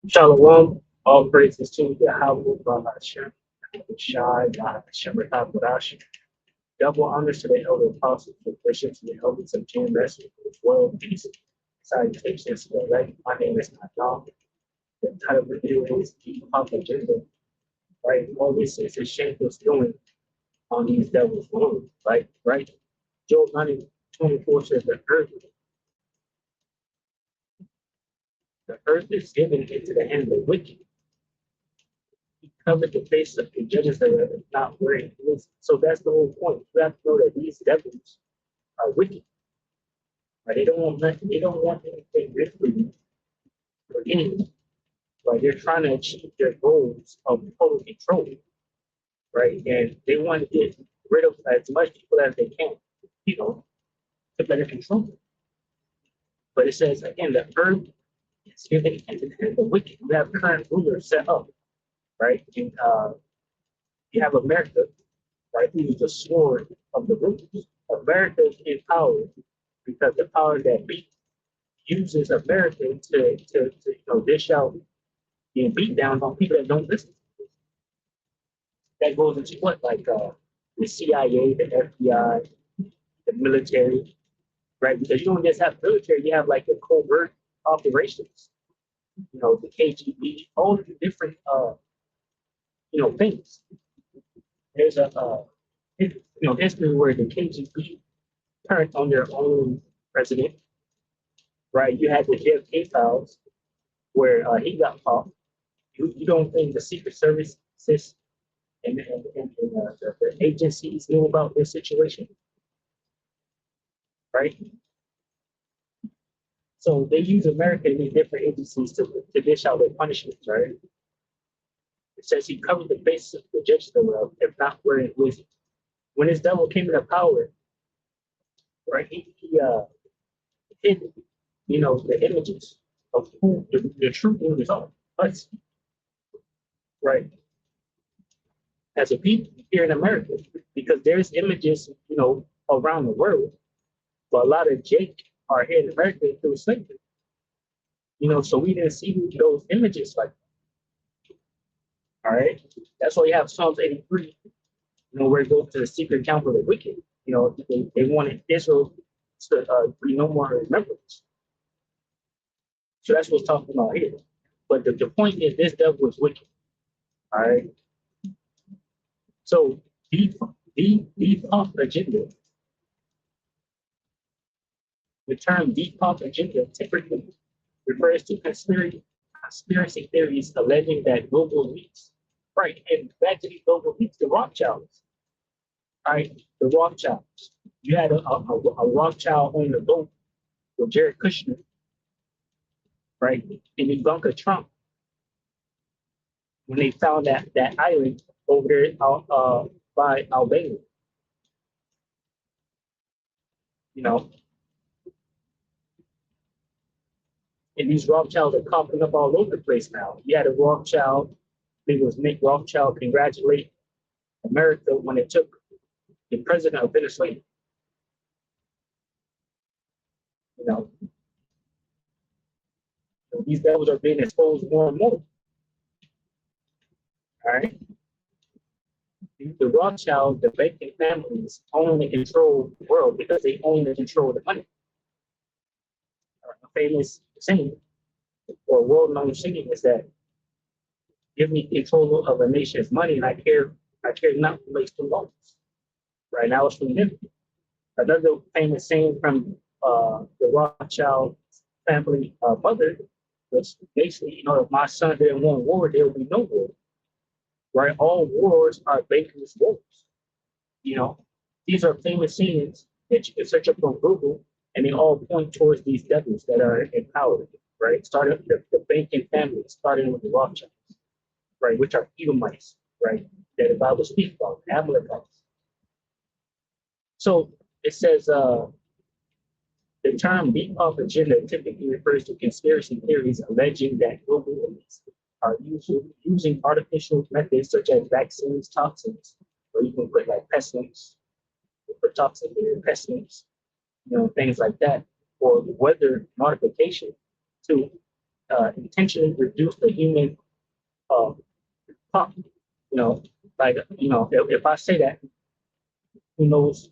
Shalom, all praises to Yahweh, Bahashem, Shai, Bahashem, Rahadash. Double honors to the elder apostles, the bishops, and the elders of GMS, as well. Peace, salutations to the elect. My name is Nadal. The title of the video is the Agenda. Right? All this is a shameless doing on these devils' wounds. Right? Job 90:24 says the earth is given into the hand of the wicked. He covered the face of the judges that are not wearing clothes. So that's the whole point. You have to know that these devils are wicked. Right? They don't want nothing, they don't want anything good for you or anything. Right? They're trying to achieve their goals of total control. Right? And they want to get rid of as much people as they can, you know, to better control them. But it says again, the earth is given into the hand of the wicked. You have current rulers set up, right? And you have America, right, who is the sword of the rulers. America is in power because the power that uses America to dish out being beat down on people that don't listen. That goes into what, like the CIA, the FBI, the military, right? Because you don't just have military, you have like the covert operations, the KGB, all the different things. There's a history where the KGB turned on their own president, right? You had the JFK files where he got caught. You don't think the Secret Service and the agencies knew about this situation, right? So they use America and these different agencies to dish out their punishments, right? It says he covered the bases of the judges of the world, if not wearing wisdom. When this devil came into power, right, he hid, the images of who the true rulers are, us, right, as a people here in America, because there's images, around the world, but a lot of Jake are here in America through slavery, so we didn't see those images like that. All right, that's why you have Psalms 83, where it goes to the secret count of the wicked. They wanted Israel to be no more remembrance. So that's what's talking about here. But the point is, this devil is wicked. All right. So the pop agenda, the term deep pop agenda typically refers to conspiracy theories alleging that global elites, right? And back to these global elites, the Rothschilds, right? The Rothschilds. You had a Rothschild on the boat with Jared Kushner, right? And Ivanka Trump, when they found that island over there by Albania, you know, and these Rothschilds are popping up all over the place now. You had a Rothschild, I think it was Nick Rothschild, congratulate America when it took the president of Venezuela. You know, so these devils are being exposed more and more. All right. The Rothschild, the banking families own and control the world because they own and control the money. A famous saying or world-known saying is that give me control of a nation's money and I care not who makes the laws. Right now it's from them. Another famous saying from the Rothschild family mother was basically, if my son didn't want war, there would be no war. Right? All wars are bankers' wars. These are famous sayings that you can search up on Google, and they all point towards these devils that are in power. Right? Starting the banking family, starting with the Rothschilds, right, which are Edomites, right, that the Bible speaks about, Amalekites. So it says the term deep pop agenda typically refers to conspiracy theories alleging that global elites are using artificial methods such as vaccines, toxins, or you can put like pestilence, put toxin there, pestilence, things like that, or weather modification to intentionally reduce the human pop. If I say that, who knows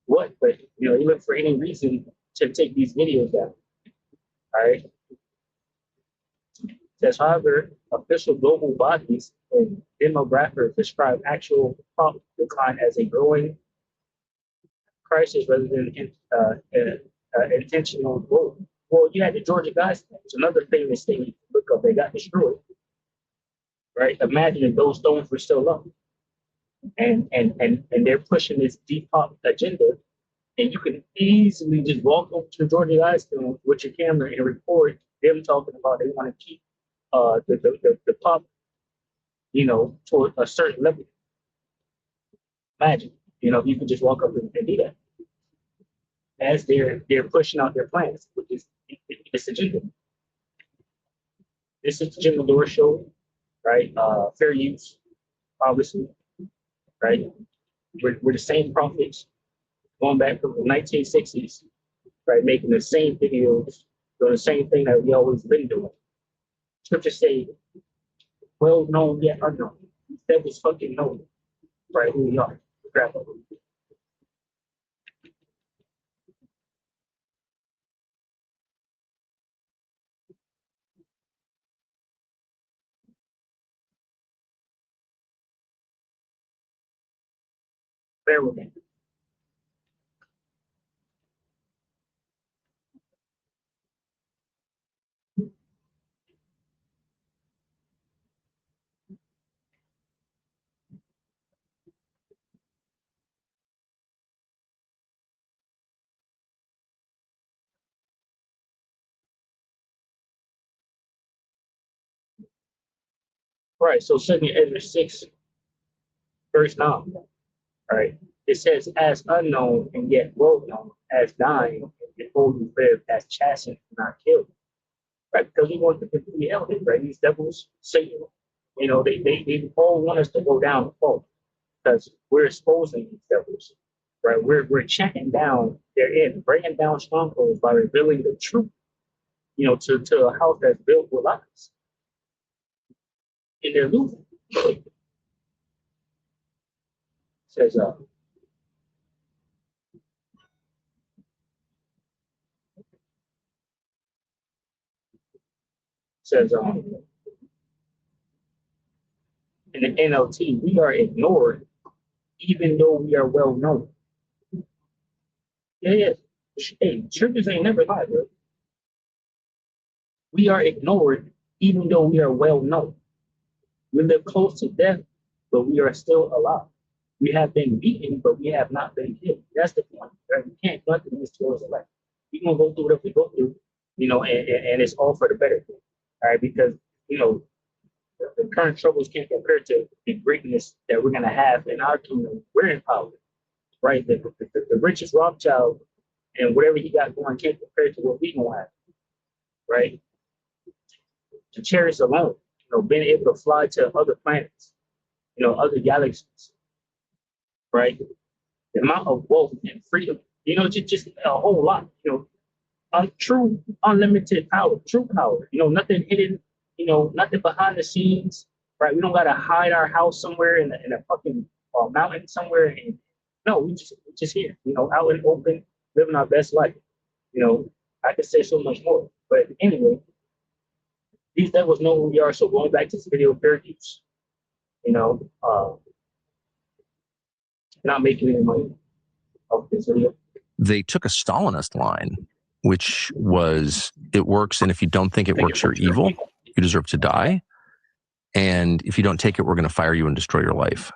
what? But they look for any reason to take these videos down. All right. Says, however, official global bodies and demographers describe actual crop decline as a growing crisis rather than intentional growth. Well, you had the Georgia guys. It's another famous thing you look up. They got destroyed. Right? Imagine if those stones were still up, and they're pushing this depop agenda, and you can easily just walk over to the Georgia Guidestone with your camera and record them talking about they want to keep the pop, to a certain level. Imagine, you could just walk up and do that as they're pushing out their plans, which is this agenda. This is the Jim Medora show, right? Fair use, obviously, right? We're the same prophets going back from the 1960s, right? Making the same videos, doing the same thing that we always been doing. Scriptures say, well known yet unknown. That was fucking known, right? Who we are. Grab up. Bear with me. Right, so 2 Ezra 6, verse 9. All right. It says, as unknown and yet well known, as dying, and before you live, as chastened and not killed. Right, because we want to be elders, right? These devils, Satan, they all want us to go down the fault because we're exposing these devils, right? We're checking down their end, bringing down strongholds by revealing the truth, to a house that's built with lies. And they're losing. Says, in the NLT, we are ignored even though we are well known. Yeah. Hey, churches ain't never lied, bro. We are ignored even though we are well known. We live close to death, but we are still alive. We have been beaten, but we have not been killed. That's the point, right? We can't run through this towards life. We're going to go through whatever we go through, and it's all for the better thing, all right? Because, the current troubles can't compare to the greatness that we're going to have in our kingdom. We're in power, right? The richest Rothschild and whatever he got going can't compare to what we going to have, right? The chariots alone, being able to fly to other planets, other galaxies, right? The amount of wealth and freedom, just a whole lot, true unlimited power, true power, nothing hidden, nothing behind the scenes, right? We don't got to hide our house somewhere in a fucking mountain somewhere. And no, we just here, out in the open, living our best life. I could say so much more, but anyway, these devils know who we are. So going back to this video, fair use, not making any money off this video. They took a Stalinist line, which was, it works, and if you don't think it works, you're evil. You deserve to die. And if you don't take it, we're going to fire you and destroy your life.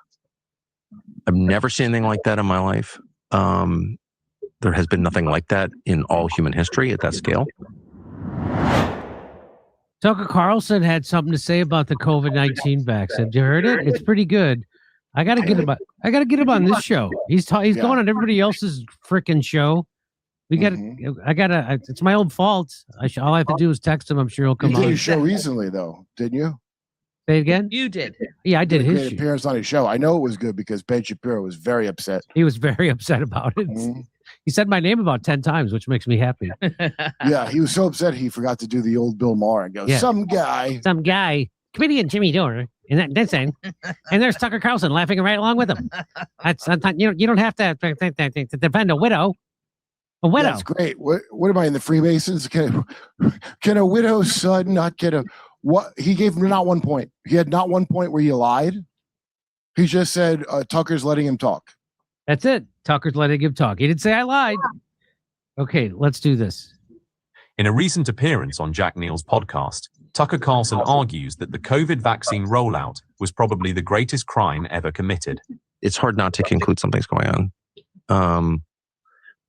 I've never seen anything like that in my life. There has been nothing like that in all human history at that scale. Tucker Carlson had something to say about the COVID-19 vaccine. Have you heard it? It's pretty good. I gotta get him on this show. He's going on everybody else's freaking show. It's my own fault. All I have to do is text him. I'm sure he'll come on. You did a show recently, though, didn't you? Say it again? You did. Yeah, I did his appearance on his show. I know it was good because Ben Shapiro was very upset. He was very upset about it. Mm-hmm. He said my name about 10 times, which makes me happy. Yeah, he was so upset he forgot to do the old Bill Maher and go, Yeah. some guy. Some guy, comedian Jimmy Dore, and that's it. And there's Tucker Carlson laughing right along with him. That's you don't have to defend a widow. A widow. That's great. What am I in the Freemasons? Can a widow's son not get a what? He gave him not 1 point. He had not 1 point where he lied. He just said Tucker's letting him talk. That's it. Tucker's letting him talk. He didn't say I lied. Okay, let's do this. In a recent appearance on Jack Neal's podcast, Tucker Carlson argues that the COVID vaccine rollout was probably the greatest crime ever committed. It's hard not to conclude something's going on,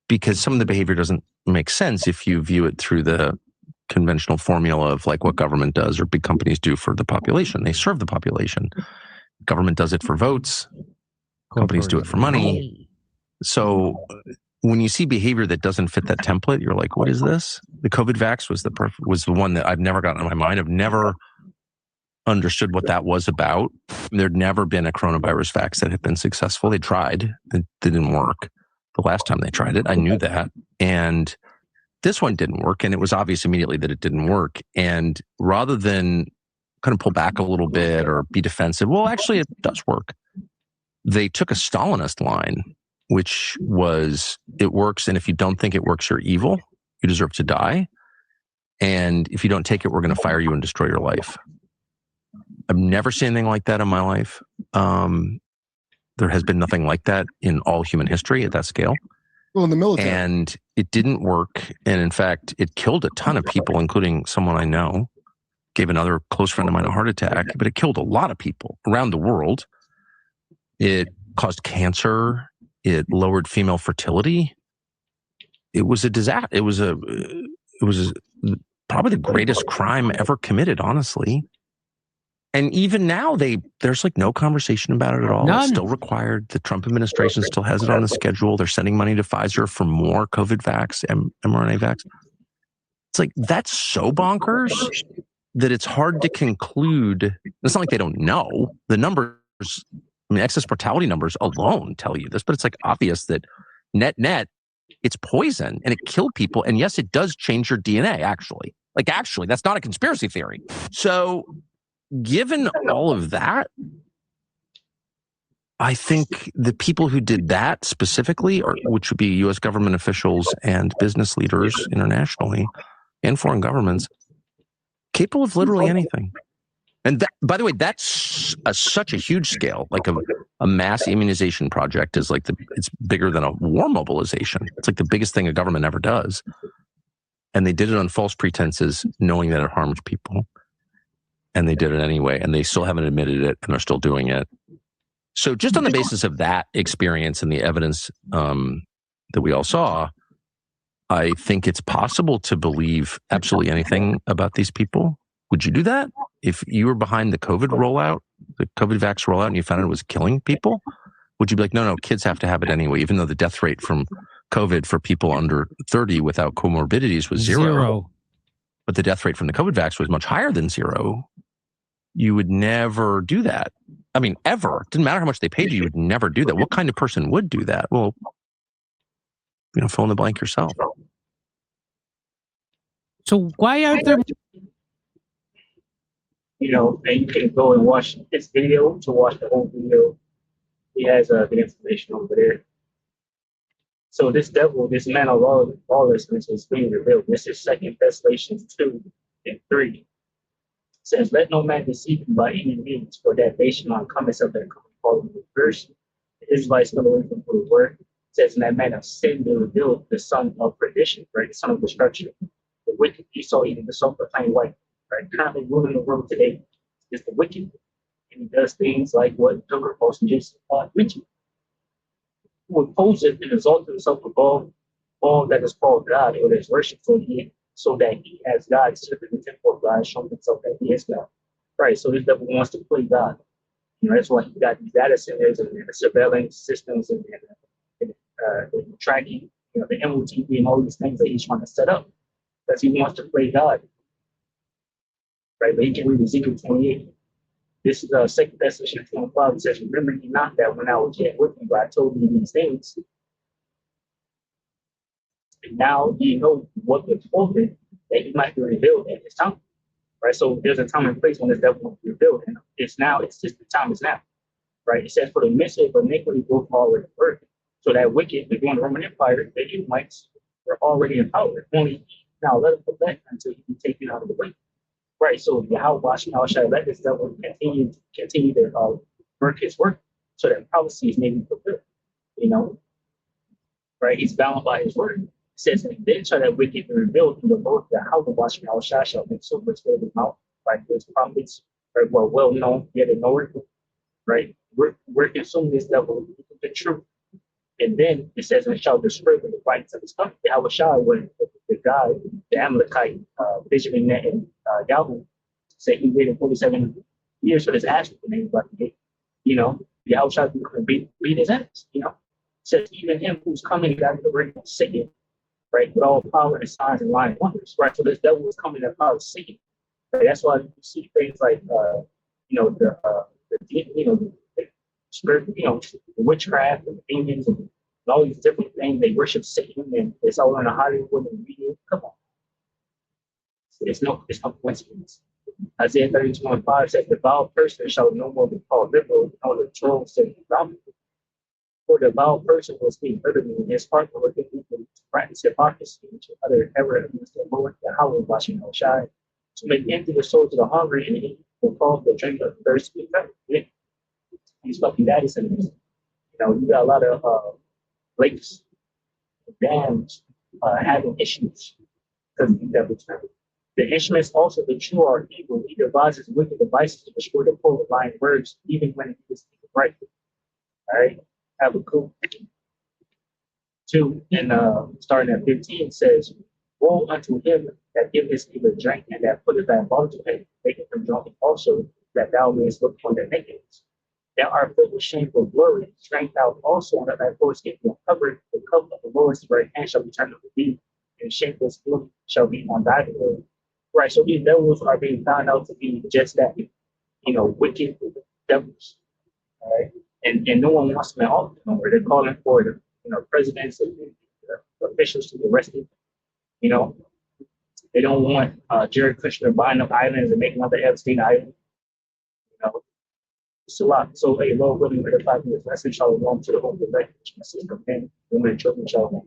because some of the behavior doesn't make sense if you view it through the conventional formula of like what government does or big companies do for the population. They serve the population. Government does it for votes. Companies do it for money. So when you see behavior that doesn't fit that template, you're like, what is this? The COVID vax was the one that I've never gotten in my mind. I've never understood what that was about. There'd never been a coronavirus vax that had been successful. They tried. It didn't work. The last time they tried it, I knew that. And this one didn't work. And it was obvious immediately that it didn't work. And rather than kind of pull back a little bit or be defensive, well, actually, it does work. They took a Stalinist line, which was, it works. And if you don't think it works, you're evil. You deserve to die. And if you don't take it, we're going to fire you and destroy your life. I've never seen anything like that in my life. There has been nothing like that in all human history at that scale. Well, in the military. And it didn't work. And in fact, it killed a ton of people, including someone I know, gave another close friend of mine a heart attack, but it killed a lot of people around the world. It caused cancer. It lowered female fertility. It was a disaster. It was probably the greatest crime ever committed, honestly. And even now, there's like no conversation about it at all. None. It's still required. The Trump administration still has it on the schedule. They're sending money to Pfizer for more COVID vax, mRNA vax. It's like, that's so bonkers that it's hard to conclude. It's not like they don't know. The numbers, I mean, excess mortality numbers alone tell you this, but it's like obvious that net, it's poison and it killed people. And yes, it does change your DNA, actually. Like, actually, that's not a conspiracy theory. So given all of that, I think the people who did that specifically, which would be U.S. government officials and business leaders internationally and foreign governments, capable of literally anything. And that, by the way, that's such a huge scale. Like a mass immunization project is like it's bigger than a war mobilization. It's like the biggest thing a government ever does. And they did it on false pretenses, knowing that it harmed people. And they did it anyway. And they still haven't admitted it, and they're still doing it. So just on the basis of that experience and the evidence that we all saw, I think it's possible to believe absolutely anything about these people. Would you do that? If you were behind the COVID rollout, the COVID vax rollout, and you found it was killing people, would you be like, no, kids have to have it anyway, even though the death rate from COVID for people under 30 without comorbidities was zero. But the death rate from the COVID vax was much higher than zero. You would never do that. I mean, ever. Didn't matter how much they paid you, you would never do that. What kind of person would do that? Well, fill in the blank yourself. So why aren't there? And you can go and watch this video to watch the whole video. He has the information over there. So this man of lawlessness is being revealed. This is 2 Thessalonians 2:3. Says, let no man deceive you by any means, for that nation on cometh of their calling the first. The Israelites still away from the word. It says, in that man of sin they revealed the son of perdition, right? The son of destruction. The wicked Esau, even the self-proclaimed white, right? Currently ruling the world today is the wicked. And he does things like what Tucker Carlson just mentioned. Who opposes and exalts himself above all that is called God or that is worshiped, so that he as God, sitting in the temple of God, showing himself that he is God. Right. So this devil wants to play God. That's why he got these data centers and the surveillance systems and the tracking, the MOTV and all these things that he's trying to set up. Because he wants to play God. Right. But he can read Ezekiel 28. This is 2 Thessalonians 25. It says, remember ye not that when I was yet with you, I told you these things. And now you know what was spoken that he might be revealed at this time. Right. So there's a time and place when this devil will be revealed. And it's just the time is now. Right. It says, for the mystery of iniquity will already work. So that wicked, during the Roman Empire, the Edomites were already in power. Only now let it put that until he can take it out of the way. Right. So Yahweh shall let this devil continue to work his work so that prophecies may be fulfilled. You know, right? He's bound by his word. It says, and then shall that wicked be revealed in the Lord, Yahweh shall make so much of his mouth, right? His prophets are well known, yet ignored, right? We're consuming this devil with the truth. And then it says, and shall destroy with the rights of his country. Yahweh shall, when the guy, the Amalekite, Benjamin Net and Yahweh, said he waited 47 years for this ass to name about the gate. You know, Yahweh shall beat his ass, you know. It says, even him who's coming out of the ring of Satan, right, with all power and signs and lying wonders, right? So this devil is coming in the power of Satan. Right? That's why you see things like, the spirit, the witchcraft and the demons and all these different things. They worship Satan, and it's all in the Hollywood and media. Come on, it's no coincidence. Isaiah 32:5 says, "The vile person shall no more be called liberal, nor the throne said dominant. For the vile person was being murdered in his heart, or to practice hypocrisy to other error against the Lord, the Howard washing no shy, to make empty the souls of the hungry, and he will call the drink of thirsty. These fucking daddy centers. You got a lot of lakes, dams having issues because of the devil's memory. The instruments also, the true are evil. He devises wicked devices to destroy the poor with lying words, even when he is right. All right, have a cool. 2 and starting at 15 says, "Woe unto him that giveth evil drink, and that putteth thy bottle to him, maketh him drunk also, that thou mayest look on their nakedness. Thou art filled with shameful glory, strength out also, and that thy foreskin will cover the cup of the Lord's right hand shall be turned unto thee, and shameful glory shall be on thy glory." Right, so these devils are being found out to be just that, wicked devils. All right, and no one wants them at all. They're calling for the presidents and officials to be arrested. They don't want Jared Kushner buying up islands and making another Epstein Island. It's a lot. So a Lord willing, with the 5 years lesson shall belong to the home of the men, women, and children shall